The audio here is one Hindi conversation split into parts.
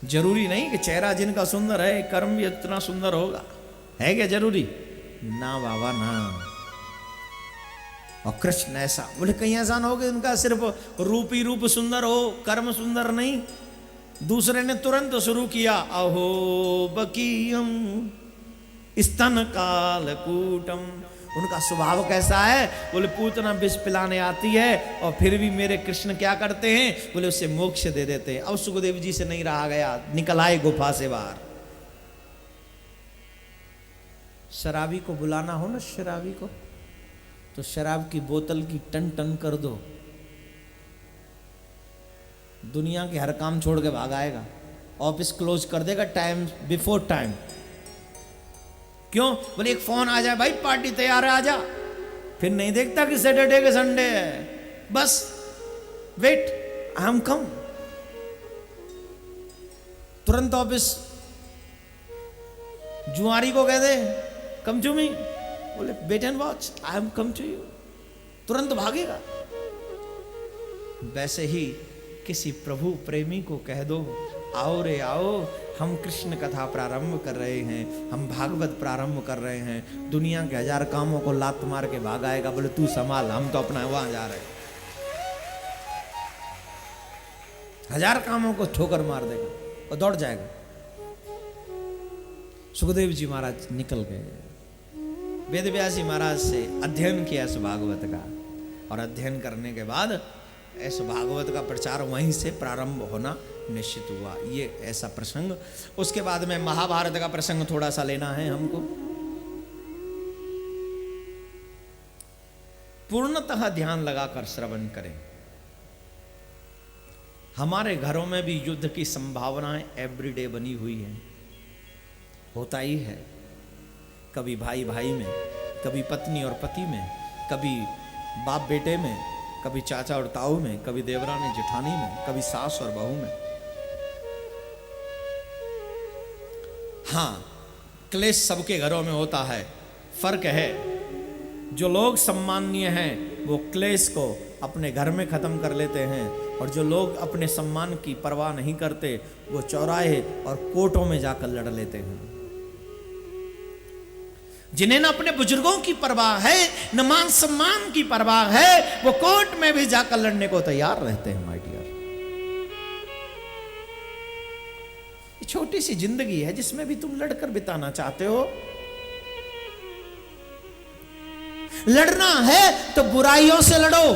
जरूरी नहीं कि चेहरा जिनका सुंदर है कर्म भी इतना सुंदर होगा, है क्या जरूरी? ना बाबा ना। और कृष्ण ऐसा बोले, कहीं ऐसा ना हो कि उनका सिर्फ रूप ही रूप सुंदर हो, कर्म सुंदर नहीं। दूसरे ने तुरंत शुरू किया, अहो बकीयम स्तन कालकूटम। उनका स्वभाव कैसा है? बोले पूतना विष पिलाने आती है और फिर भी मेरे कृष्ण क्या करते हैं? बोले उससे मोक्ष दे देते हैं। अब सुखदेव जी से नहीं रहा गया, निकल आए गुफा से बाहर। शराबी को बुलाना हो ना, शराबी को, तो शराब की बोतल की टन टन कर दो, दुनिया के हर काम छोड़ के भाग आएगा, ऑफिस क्लोज कर देगा टाइम बिफोर टाइम। क्यों? बोले एक फोन आ जाए, भाई पार्टी तैयार है आजा, फिर नहीं देखता कि सैटरडे के संडे है, बस वेट आई एम कम, तुरंत ऑफिस। जुआरी को कह दे कम टू मी, बोले wait and watch I am come to you, तुरंत भागेगा। वैसे ही किसी प्रभु प्रेमी को कह दो, आओ रे आओ, हम कृष्ण कथा प्रारंभ कर रहे हैं, हम भागवत प्रारंभ कर रहे हैं, दुनिया के 1000 कामों को लात मार के भाग आएगा। बोले तू संभाल, हम तो अपना वहां जा रहे हैं। 1000 कामों को ठोकर मार देगा और दौड़ जाएगा। सुखदेव जी महाराज निकल गए, वेदव्यासी महाराज से अध्ययन किया इस भागवत का, और अध्ययन करने के बाद इस भागवत का प्रचार वहीं से प्रारंभ होना निश्चित हुआ। ये ऐसा प्रसंग। उसके बाद में महाभारत का प्रसंग थोड़ा सा लेना है हमको। पूर्णतः ध्यान लगाकर श्रवण करें। हमारे घरों में भी युद्ध की संभावनाएं एवरीडे बनी हुई हैं, होता ही है। कभी भाई भाई में, कभी पत्नी और पति में, कभी बाप बेटे में, कभी चाचा और ताऊ में, कभी देवरानी जेठानी में, कभी सास और बहू में। हाँ, क्लेश सबके घरों में होता है। फर्क है, जो लोग सम्माननीय हैं वो क्लेश को अपने घर में खत्म कर लेते हैं, और जो लोग अपने सम्मान की परवाह नहीं करते वो चौराहे और कोर्टों में जाकर लड़ लेते हैं। जिन्हें न अपने बुजुर्गों की परवाह है, न मान सम्मान की परवाह है, वो कोर्ट में भी जाकर लड़ने को तैयार रहते हैं। माय डियर, ये छोटी सी जिंदगी है जिसमें भी तुम लड़कर बिताना चाहते हो। लड़ना है तो बुराइयों से लड़ो,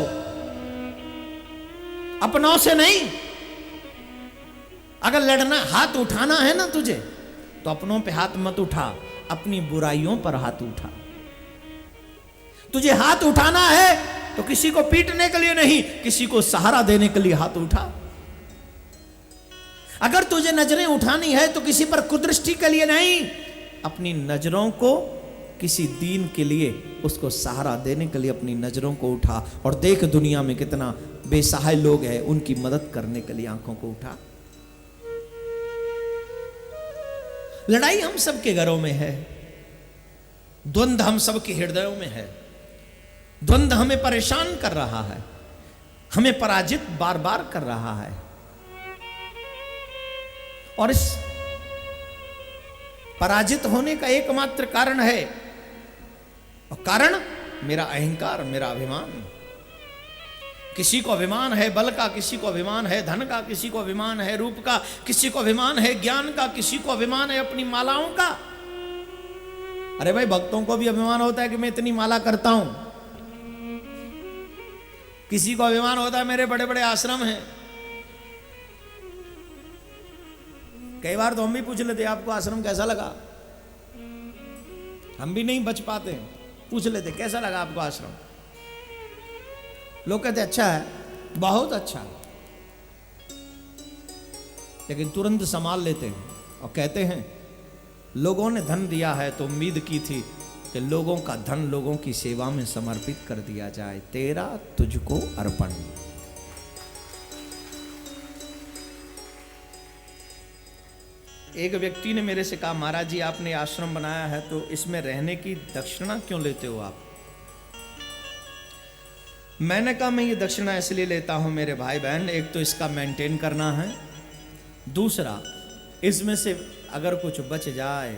अपनों से नहीं। अगर लड़ना, हाथ उठाना है ना तुझे, तो अपनों पे हाथ मत उठा, अपनी बुराइयों पर हाथ उठा। तुझे हाथ उठाना है तो किसी को पीटने के लिए नहीं, किसी को सहारा देने के लिए हाथ उठा। अगर तुझे नजरें उठानी है तो किसी पर कुदृष्टि के लिए नहीं, अपनी नजरों को किसी दीन के लिए, उसको सहारा देने के लिए अपनी नजरों को उठा। और देख दुनिया में कितना बेसहाय लोग हैं, उनकी मदद करने के लिए आंखों को उठा। लड़ाई हम सबके घरों में है, द्वंद्व हम सबके हृदयों में है। द्वंद्व हमें परेशान कर रहा है, हमें पराजित बार बार कर रहा है। और इस पराजित होने का एकमात्र कारण है, और कारण मेरा अहंकार, मेरा अभिमान। किसी को अभिमान है बल का, किसी को अभिमान है धन का, किसी को अभिमान है रूप का, किसी को अभिमान है ज्ञान का, किसी को अभिमान है अपनी मालाओं का। अरे भाई, भक्तों को भी अभिमान होता है कि मैं इतनी माला करता हूं। किसी को अभिमान होता है मेरे बड़े बड़े आश्रम हैं। कई बार तो हम भी पूछ लेते आपको आश्रम कैसा लगा, हम भी नहीं बच पाते, पूछ लेते कैसा लगा आपको आश्रम। लोग कहते अच्छा है, बहुत अच्छा है, लेकिन तुरंत संभाल लेते हैं और कहते हैं लोगों ने धन दिया है तो उम्मीद की थी कि लोगों का धन लोगों की सेवा में समर्पित कर दिया जाए। तेरा तुझको अर्पण। एक व्यक्ति ने मेरे से कहा, महाराज जी आपने आश्रम बनाया है तो इसमें रहने की दक्षिणा क्यों लेते हो आप? मैंने कहा मैं ये दक्षिणा इसलिए लेता हूं मेरे भाई बहन, एक तो इसका मेंटेन करना है, दूसरा इसमें से अगर कुछ बच जाए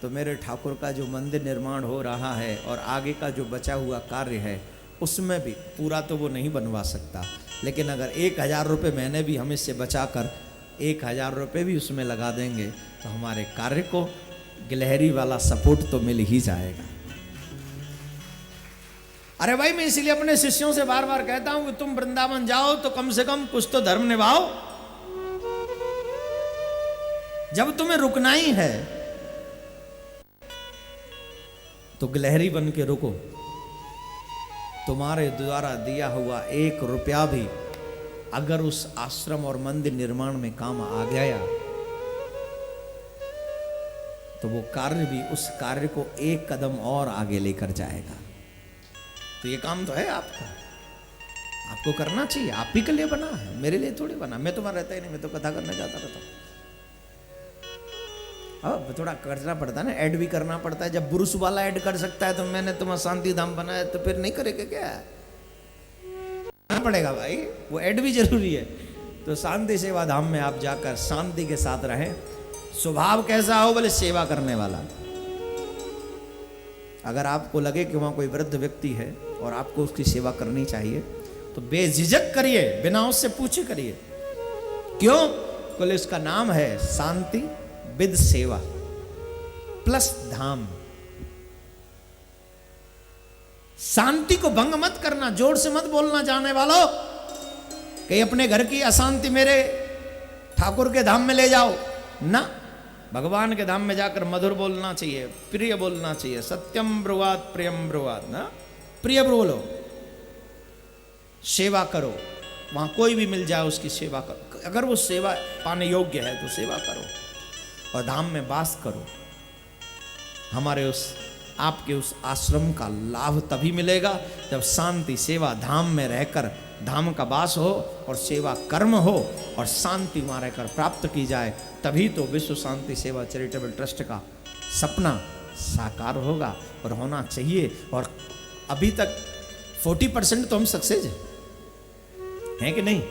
तो मेरे ठाकुर का जो मंदिर निर्माण हो रहा है और आगे का जो बचा हुआ कार्य है उसमें भी पूरा तो वो नहीं बनवा सकता, लेकिन अगर 1000 रुपये महीने भी हम इससे बचाकर 1000 रुपये भी उसमें लगा देंगे तो हमारे कार्य को गिलहरी वाला सपोर्ट तो मिल ही जाएगा। अरे भाई, मैं इसलिए अपने शिष्यों से बार बार कहता हूं कि तुम वृंदावन जाओ तो कम से कम कुछ तो धर्म निभाओ। जब तुम्हें रुकना ही है तो गिलहरी बन के रुको। तुम्हारे द्वारा दिया हुआ 1 रुपया भी अगर उस आश्रम और मंदिर निर्माण में काम आ गया तो वो कार्य भी उस कार्य को 1 कदम और आगे लेकर जाएगा। तो ये काम तो है आपका, आपको करना चाहिए। आप ही के लिए बना है, मेरे लिए थोड़ी बना। मैं तो वहां रहता ही नहीं, मैं तो कथा करने जाता रहता हूं। अब थोड़ा करना पड़ता है ना, ऐड भी करना पड़ता है। जब बुरुस वाला ऐड कर सकता है तो मैंने तुम्हें शांति धाम बनाया तो फिर नहीं करेगा क्या? करना पड़ेगा भाई, वो ऐड भी जरूरी है। तो शांति सेवा धाम में आप जाकर शांति के साथ रहें। स्वभाव कैसा हो? बोले सेवा करने वाला। अगर आपको लगे कि वहां कोई वृद्ध व्यक्ति है और आपको उसकी सेवा करनी चाहिए तो बेझिझक करिए, बिना उससे पूछे करिए। क्यों? बोले उसका नाम है शांति विद सेवा प्लस धाम। शांति को भंग मत करना, जोर से मत बोलना जाने वालों कि अपने घर की अशांति मेरे ठाकुर के धाम में ले जाओ ना। भगवान के धाम में जाकर मधुर बोलना चाहिए, प्रिय बोलना चाहिए। सत्यम ब्रुवात प्रियम ब्रुवात ना, प्रिय बोलो, सेवा करो। वहां कोई भी मिल जाए उसकी सेवा करो। अगर वो सेवा पाने योग्य है तो सेवा करो और धाम में वास करो। हमारे उस आपके उस आश्रम का लाभ तभी मिलेगा जब शांति सेवा धाम में रहकर धाम का वास हो और सेवा कर्म हो और शांति वहां रहकर प्राप्त की जाए। तभी तो विश्व शांति सेवा चैरिटेबल ट्रस्ट का सपना साकार होगा और होना चाहिए। और अभी तक 40% तो हम सक्सेस हैं कि नहीं?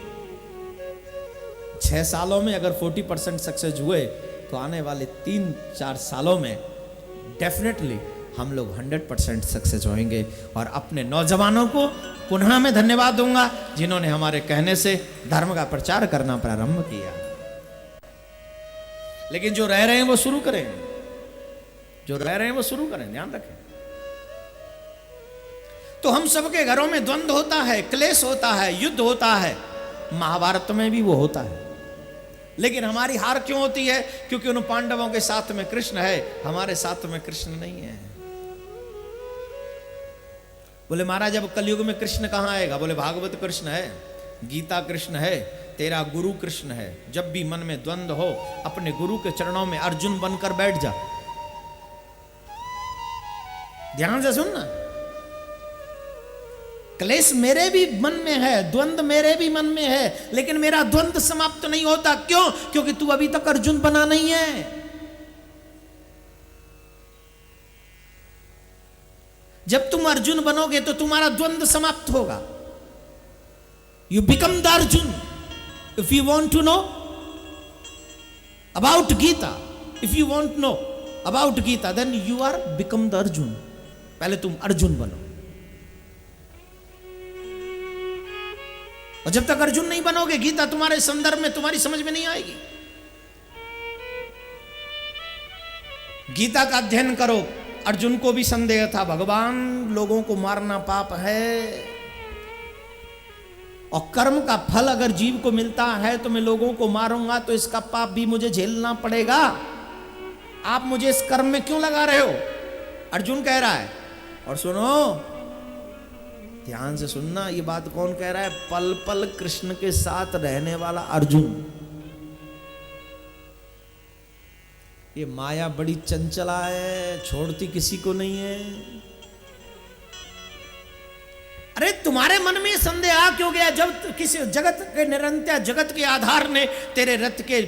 6 सालों में अगर 40% सक्सेस हुए तो आने वाले 3-4 सालों में डेफिनेटली हम लोग 100% सक्सेस होंगे। और अपने नौजवानों को पुनः मैं धन्यवाद दूंगा जिन्होंने हमारे कहने से धर्म का प्रचार करना प्रारंभ किया। लेकिन जो रह रहे हैं वो शुरू करें, जो रह रहे हैं वो शुरू करें, ध्यान रखें। तो हम सबके घरों में द्वंद्व होता है, क्लेश होता है, युद्ध होता है। महाभारत में भी वो होता है। लेकिन हमारी हार क्यों होती है? क्योंकि उन पांडवों के साथ में कृष्ण है, हमारे साथ में कृष्ण नहीं है। बोले महाराज अब कलयुग में कृष्ण कहां आएगा? बोले भागवत कृष्ण है, गीता कृष्ण है, तेरा गुरु कृष्ण है। जब भी मन में द्वंद्व हो अपने गुरु के चरणों में अर्जुन बनकर बैठ जा। ध्यान से सुनना, क्लेश मेरे भी मन में है, द्वंद्व मेरे भी मन में है, लेकिन मेरा द्वंद्व समाप्त नहीं होता। क्यों? क्योंकि तू अभी तक अर्जुन बना नहीं है। जब तुम अर्जुन बनोगे तो तुम्हारा द्वंद्व समाप्त होगा। You become the Arjun. If you want to know about Gita, if you want know about Gita, then you are become the Arjun. पहले तुम अर्जुन बनो। और जब तक अर्जुन नहीं बनोगे गीता तुम्हारे संदर्भ में तुम्हारी समझ में नहीं आएगी। गीता का अध्ययन करो। अर्जुन को भी संदेह था, भगवान लोगों को मारना पाप है और कर्म का फल अगर जीव को मिलता है तो मैं लोगों को मारूंगा तो इसका पाप भी मुझे झेलना पड़ेगा। आप मुझे इस कर्म में क्यों लगा रहे हो? अर्जुन कह रहा है। और सुनो, ध्यान से सुनना, ये बात कौन कह रहा है? पल पल कृष्ण के साथ रहने वाला अर्जुन। ये माया बड़ी चंचला है, छोड़ती किसी को नहीं है। अरे तुम्हारे मन में संदेह आ क्यों गया? जब किसी जगत के निरंतर जगत के आधार ने तेरे रथ के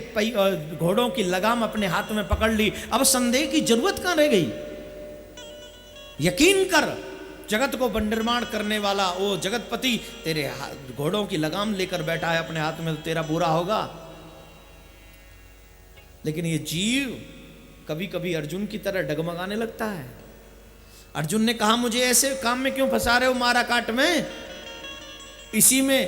घोड़ों की लगाम अपने हाथ में पकड़ ली, अब संदेह की जरूरत कहां रह गई? यकीन कर, जगत को निर्माण करने वाला वो जगतपति तेरे घोड़ों की लगाम लेकर बैठा है अपने हाथ में, तो तेरा बुरा होगा। लेकिन ये जीव कभी कभी अर्जुन की तरह डगमगाने लगता है। अर्जुन ने कहा मुझे ऐसे काम में क्यों फंसा रहे हो मारा काट में, इसी में